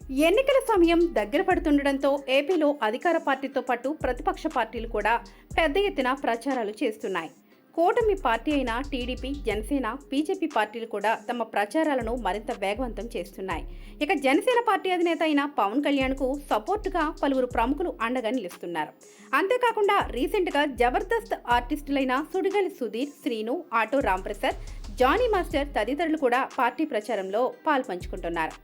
ఎన్నికల సమయం దగ్గర పడుతుండటంతో ఏపీలో అధికార పార్టీతో పాటు ప్రతిపక్ష పార్టీలు కూడా పెద్ద ఎత్తున ప్రచారాలు చేస్తున్నాయి. కూటమి పార్టీ అయిన టీడీపీ, జనసేన, బీజేపీ పార్టీలు కూడా తమ ప్రచారాలను మరింత వేగవంతం చేస్తున్నాయి. ఇక జనసేన పార్టీ అధినేత అయిన పవన్ కళ్యాణ్కు సపోర్టుగా పలువురు ప్రముఖులు అండగా నిలుస్తున్నారు. అంతేకాకుండా రీసెంట్గా జబర్దస్త్ ఆర్టిస్టులైన సుడిగాలి సుధీర్, శ్రీను, ఆటో రాంప్రసాద్, జానీ మాస్టర్ తదితరులు కూడా పార్టీ ప్రచారంలో పాల్పంచుకుంటున్నారు.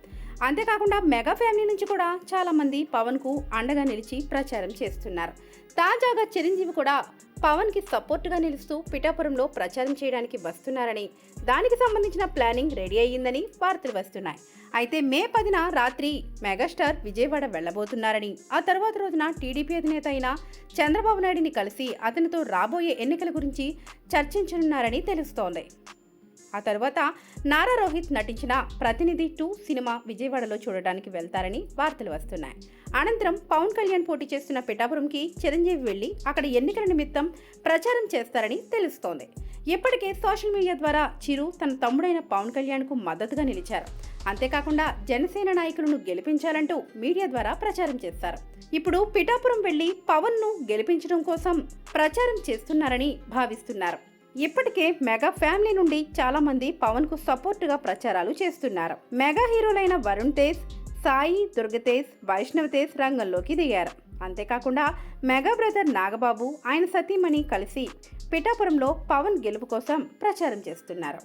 అంతేకాకుండా మెగా ఫ్యామిలీ నుంచి కూడా చాలా మంది పవన్ కు అండగా నిలిచి ప్రచారం చేస్తున్నారు. తాజాగా చిరంజీవి కూడా పవన్ కి సపోర్టుగా నిలుస్తూ పిఠాపురంలో ప్రచారం చేయడానికి వస్తున్నారని, దానికి సంబంధించిన ప్లానింగ్ రెడీ అయ్యిందని వార్తలు వస్తున్నాయి. అయితే మే 10న రాత్రి మెగాస్టార్ విజయవాడ వెళ్లబోతున్నారని, ఆ తర్వాత రోజున టీడీపీ అధినేత అయిన చంద్రబాబు నాయుడిని కలిసి అతనితో రాబోయే ఎన్నికల గురించి చర్చించనున్నారని తెలుస్తోంది. ఆ తర్వాత నారా రోహిత్ నటించిన ప్రతినిధి 2 సినిమా విజయవాడలో చూడడానికి వెళ్తారని వార్తలు వస్తున్నాయి. అనంతరం పవన్ కళ్యాణ్ పోటీ చేస్తున్న పిఠాపురంకి చిరంజీవి వెళ్లి అక్కడ ఎన్నికల నిమిత్తం ప్రచారం చేస్తారని తెలుస్తోంది. ఇప్పటికే సోషల్ మీడియా ద్వారా చిరు తన తమ్ముడైన పవన్ కళ్యాణ్కు మద్దతుగా నిలిచారు. అంతేకాకుండా జనసేన నాయకులను గెలిపించాలంటూ మీడియా ద్వారా ప్రచారం చేస్తారు. ఇప్పుడు పిఠాపురం వెళ్లి పవన్ ను గెలిపించడం కోసం ప్రచారం చేస్తున్నారని భావిస్తున్నారు. ఇప్పటికే మెగా ఫ్యామిలీ నుండి చాలా మంది పవన్ కు సపోర్టుగా ప్రచారాలు చేస్తున్నారు. మెగా హీరోలైన వరుణ్ తేజ్, సాయి, దుర్గతేజ్, వైష్ణవ్ తేజ్ రంగంలోకి దిగారు. అంతేకాకుండా మెగా బ్రదర్ నాగబాబు, ఆయన సతీమణి కలిసి పిఠాపురంలో పవన్ గెలుపు కోసం ప్రచారం చేస్తున్నారు.